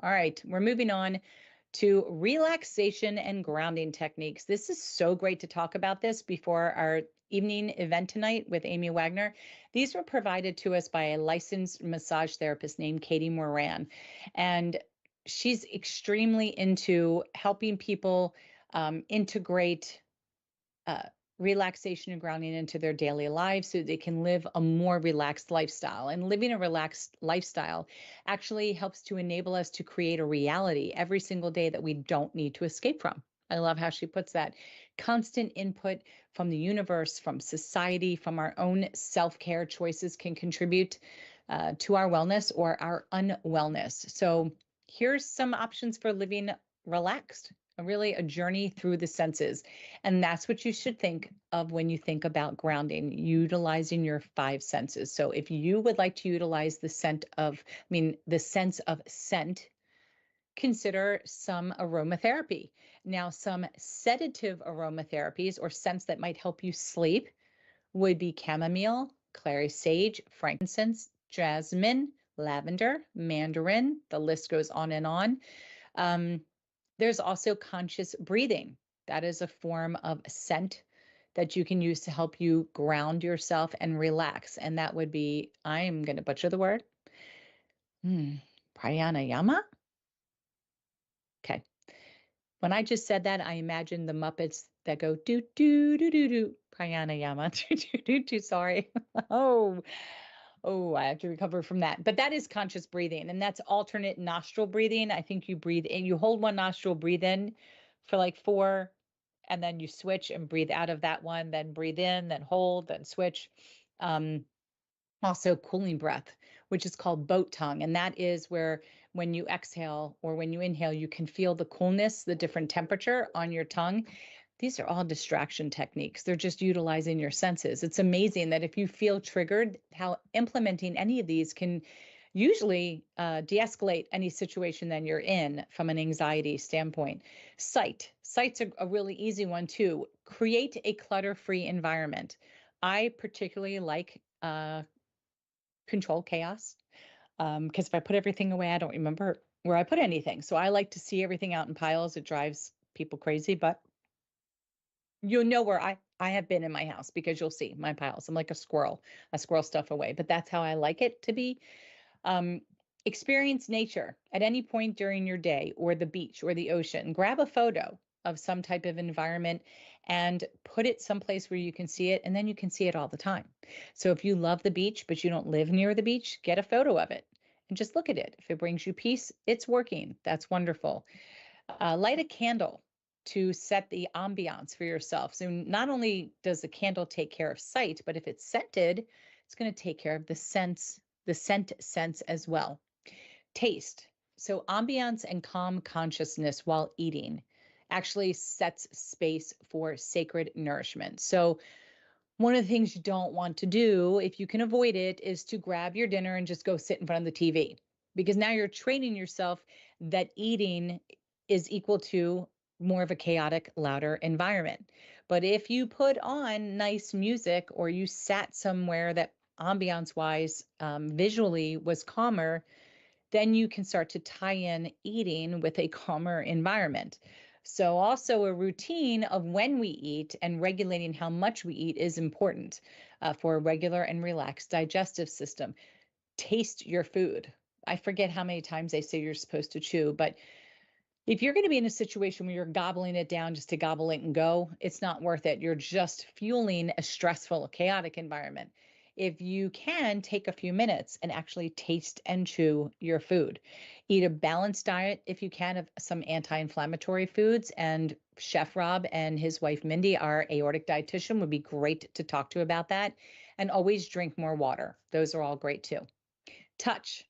All right, we're moving on to relaxation and grounding techniques. This is so great to talk about this before our evening event tonight with Amy Wagner. These were provided to us by a licensed massage therapist named Katie Moran. And she's extremely into helping people integrate uh, relaxation and grounding into their daily lives so they can live a more relaxed lifestyle. And living a relaxed lifestyle actually helps to enable us to create a reality every single day that we don't need to escape from. I love how she puts that. Constant input from the universe, from society, from our own self care choices can contribute to our wellness or our unwellness. So, here's some options for living relaxed, really a journey through the senses. And that's what you should think of when you think about grounding, utilizing your five senses. So if you would like to utilize the sense of scent, consider some aromatherapy. Now, some sedative aromatherapies or scents that might help you sleep would be chamomile, clary sage, frankincense, jasmine, lavender, mandarin. The list goes on and on. Um, there's also conscious breathing. That is a form of scent that you can use to help you ground yourself and relax. And that would be, I'm going to butcher the word, pranayama. Okay. When I just said that, I imagined the Muppets that go do, do, do, do, do, pranayama. Do, do, do, do, sorry. Oh, oh, I have to recover from that. But that is conscious breathing, and that's alternate nostril breathing. I think you breathe in, you hold one nostril, breathe in for like 4, and then you switch and breathe out of that one, then breathe in, then hold, then switch. Um, Also cooling breath, which is called boat tongue. And that is where when you exhale or when you inhale, you can feel the coolness, the different temperature on your tongue. These are all distraction techniques. They're just utilizing your senses. It's amazing that if you feel triggered, how implementing any of these can usually de-escalate any situation that you're in from an anxiety standpoint. Sight's a really easy one too. Create a clutter-free environment. I particularly like control chaos, because if I put everything away, I don't remember where I put anything. So I like to see everything out in piles. It drives people crazy, but you'll know where I have been in my house because you'll see my piles. I'm like a squirrel. I squirrel stuff away, but that's how I like it to be. Um, Experience nature at any point during your day, or the beach or the ocean. Grab a photo of some type of environment and put it someplace where you can see it, and then you can see it all the time. So if you love the beach, but you don't live near the beach, get a photo of it and just look at it. If it brings you peace, it's working. That's wonderful. Light a candle to set the ambiance for yourself. So not only does the candle take care of sight, but if it's scented, it's going to take care of the scent sense as well. Taste. So ambiance and calm consciousness while eating actually sets space for sacred nourishment. So one of the things you don't want to do, if you can avoid it, is to grab your dinner and just go sit in front of the TV, because now you're training yourself that eating is equal to more of a chaotic, louder environment. But if you put on nice music or you sat somewhere that ambiance wise, visually was calmer, then you can start to tie in eating with a calmer environment. So, also a routine of when we eat and regulating how much we eat is important for a regular and relaxed digestive system. Taste your food. I forget how many times they say you're supposed to chew, but if you're going to be in a situation where you're gobbling it down just to gobble it and go, it's not worth it. You're just fueling a stressful, chaotic environment. If you can take a few minutes and actually taste and chew your food, eat a balanced diet if you can of some anti-inflammatory foods. And Chef Rob and his wife Mindy, our aortic dietitian, would be great to talk to about that. And always drink more water. Those are all great too. Touch.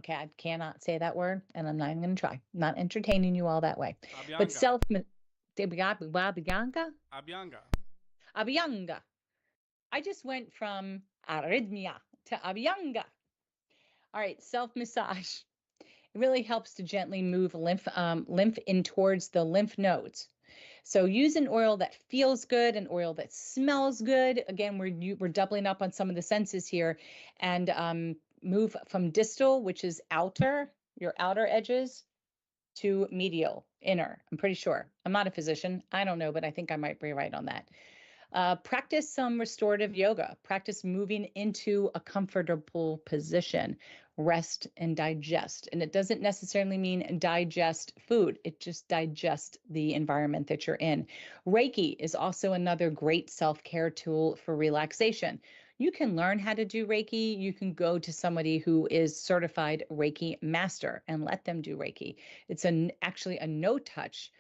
Okay, I cannot say that word, and I'm not even going to try. Not entertaining you all that way. But Abyanga. Abhyanga? Abyanga. Abhyanga. I just went from arrhythmia to Abhyanga. All right, self massage. It really helps to gently move lymph in towards the lymph nodes. So use an oil that feels good, an oil that smells good. Again, we're doubling up on some of the senses here, and move from distal, which is outer, your outer edges to medial, inner. I'm pretty sure. I'm not a physician. I don't know, but I think I might be right on that. Practice some restorative yoga. Practice moving into a comfortable position. Rest and digest. And it doesn't necessarily mean digest food, it just digest the environment that you're in. Reiki is also another great self care tool for relaxation. You can learn how to do Reiki. You can go to somebody who is certified Reiki master and let them do Reiki. It's actually a no touch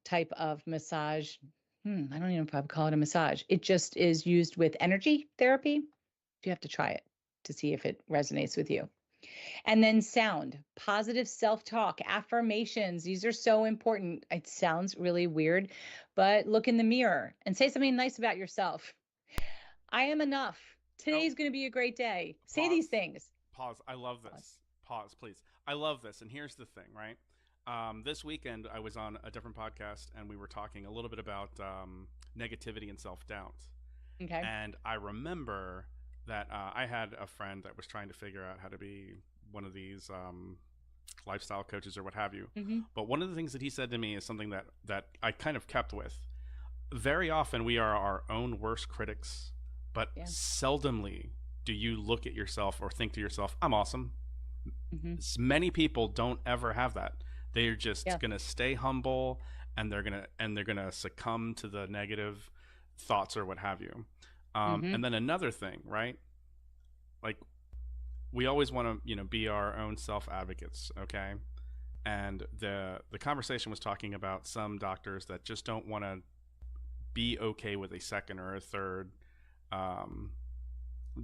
type of massage. I don't even know if I would call it a massage. It just is used with energy therapy. You have to try it to see if it resonates with you. And then sound, positive self talk, affirmations. These are so important. It sounds really weird, but look in the mirror and say something nice about yourself. I am enough. Oh, Today's going to be a great day. Say these pause. things. Pause. I love Pause. this. Pause, please. I love this. And here's the thing, right? This weekend, I was on a different podcast and we were talking a little bit about negativity and self doubt. Okay. And I remember that I had a friend that was trying to figure out how to be one of these lifestyle coaches or what have you. Hmm. But one of the things that he said to me is something that I kind of kept with. Very often we are our own worst critics, but Yeah. seldomly do you look at yourself or think to yourself, I'm awesome. Hmm. Many people don't ever have that. They're just Yeah. gonna stay humble, and they're gonna succumb to the negative thoughts or what have you. Hmm. And then another thing, right? Like we always want to, be our own self advocates, okay? And the conversation was talking about some doctors that just don't want to be okay with a second or a third um,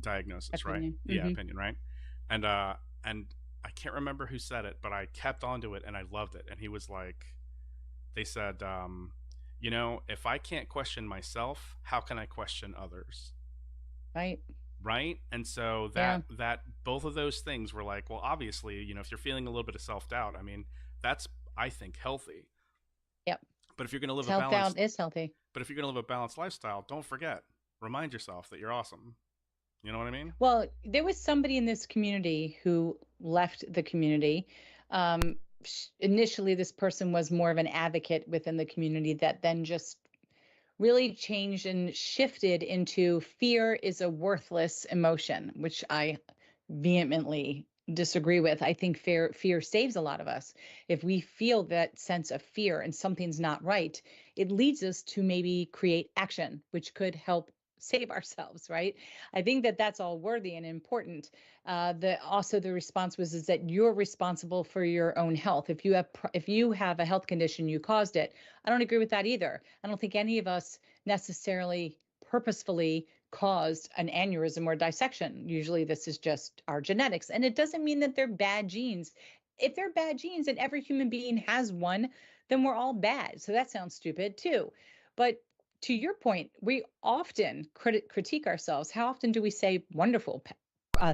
diagnosis, right? Opinion. Yeah, opinion, right? And I can't remember who said it, but I kept onto it and I loved it. And he was like, they said, if I can't question myself, how can I question others? Right. Right. And so Yeah. that both of those things were like, well, obviously, if you're feeling a little bit of self-doubt, I mean, that's, I think, healthy. Yep. But if you're going to live a Self balanced doubt is healthy. but if you're going to live a balanced lifestyle, don't forget, remind yourself that you're awesome. You know what I mean? Well, there was somebody in this community who left the community. Initially, this person was more of an advocate within the community that then just really changed and shifted into fear is a worthless emotion, which I vehemently disagree with. I think fear saves a lot of us. If we feel that sense of fear and something's not right, it leads us to maybe create action, which could help save ourselves, right? I think that that's all worthy and important. The response was is that you're responsible for your own health. If you have a health condition, you caused it. I don't agree with that either. I don't think any of us necessarily purposefully caused an aneurysm or dissection. Usually, this is just our genetics. And it doesn't mean that they're bad genes. If they're bad genes and every human being has one, then we're all bad. So that sounds stupid too. But to your point, we often critique ourselves. How often do we say wonderful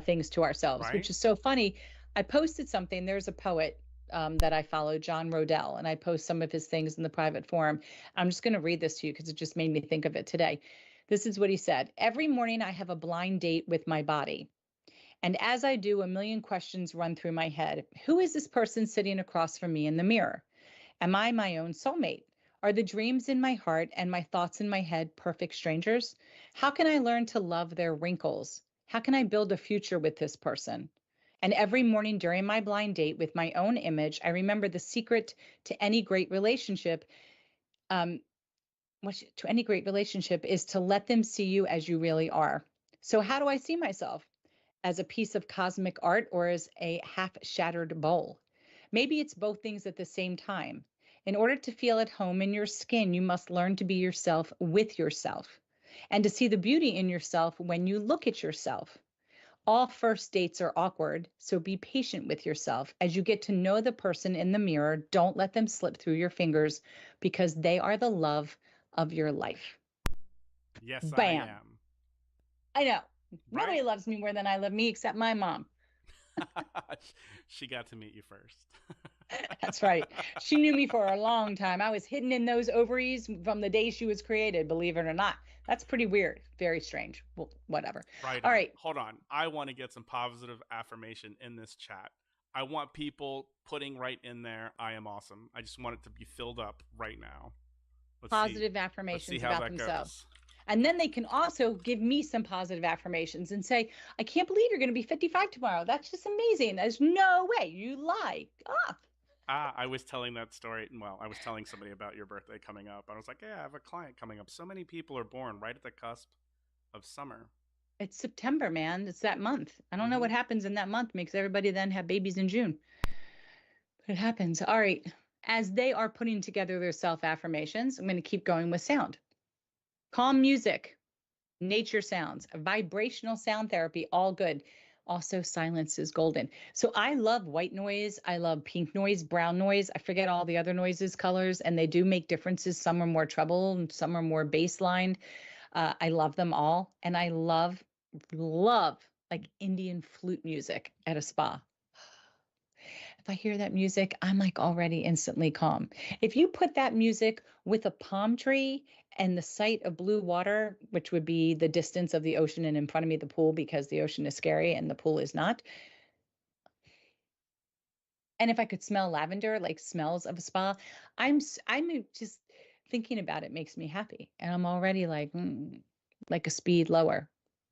things to ourselves, which Right? is so funny? I posted something. There's a poet that I follow, John Rodell, and I post some of his things in the private forum. I'm just going to read this to you because it just made me think of it today. This is what he said. Every morning I have a blind date with my body. And as I do, a million questions run through my head. Who is this person sitting across from me in the mirror? Am I my own soulmate? Are the dreams in my heart and my thoughts in my head perfect strangers? How can I learn to love their wrinkles? How can I build a future with this person? And every morning during my blind date with my own image, I remember the secret to any great relationship. Um, to any great relationship is to let them see you as you really are. So, how do I see myself? As a piece of cosmic art or as a half shattered bowl? Maybe it's both things at the same time. In order to feel at home in your skin, you must learn to be yourself with yourself and to see the beauty in yourself when you look at yourself. All first dates are awkward, so be patient with yourself. As you get to know the person in the mirror, don't let them slip through your fingers because they are the love of your life. Yes, I Bam. am. I know. Right? Nobody loves me more than I love me except my mom. She got to meet you first. That's right. She knew me for a long time. I was hidden in those ovaries from the day she was created, believe it or not. That's pretty weird. Very strange. Well, whatever. Right All on. right. Hold on. I want to get some positive affirmation in this chat. I want people putting right in there, I am awesome. I just want it to be filled up right now. Let's see. Positive Let's see affirmations how about that themselves. goes. And then they can also give me some positive affirmations and say, I can't believe you're going to be 55 tomorrow. That's just amazing. There's no way. You lie. Ah, I was telling that story. Well, I was telling somebody about your birthday coming up. I was like, yeah, I have a client coming up. So many people are born right at the cusp of summer. it's September, man. It's that month. I don't know Mm-hmm. what happens in that month, makes everybody then have babies in June. But it happens. All right. As they are putting together their self affirmations, I'm going to keep going with sound. Calm music, nature sounds, vibrational sound therapy, all good. Also, silence is golden. So I love white noise. I love pink noise, brown noise. I forget all the other noises, colors, and they do make differences. Some are more treble and some are more bass lined. I love them all. And I love like Indian flute music at a spa. If I hear that music, I'm like already instantly calm. If you put that music with a palm tree and the sight of blue water, which would be the distance of the ocean and in front of me, the pool, because the ocean is scary and the pool is not. And if I could smell lavender, like smells of a spa, I'm just thinking about it makes me happy. And I'm already like a speed lower.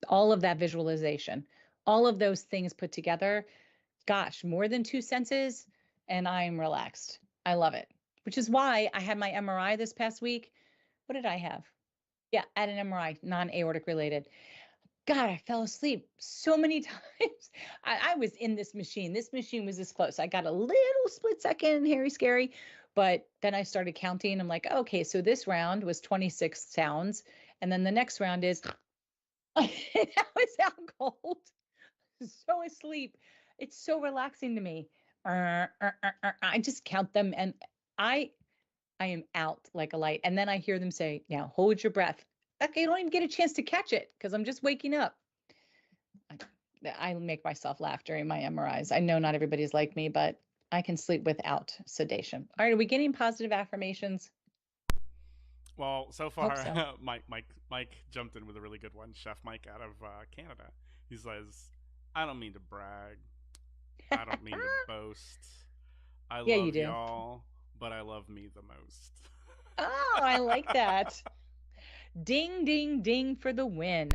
All of that visualization, all of those things put together, gosh, more than two senses, and I'm relaxed. I love it, which is why I had my MRI this past week. What did I have? Yeah, I had an MRI, non-aortic related. God, I fell asleep so many times. I was in this machine. This machine was this close. I got a little split second, hairy, scary. But then I started counting. I'm like, okay, so this round was 26 sounds. And then the next round is, I was out cold, so asleep. It's so relaxing to me. I just count them and I I am out like a light. And then I hear them say, now hold your breath. Okay, I don't even get a chance to catch it because I'm just waking up. I, I make myself laugh during my MRIs. I know not everybody's like me, but I can sleep without sedation. All right, are we getting positive affirmations? Well, so Hope so. far, Mike jumped in with a really good one. Chef Mike out of Canada. He says, "I don't mean to brag. I don't mean to boast. I Yeah, you love do. y'all, but I love me the most." Oh, I like that. Ding, ding, ding for the win.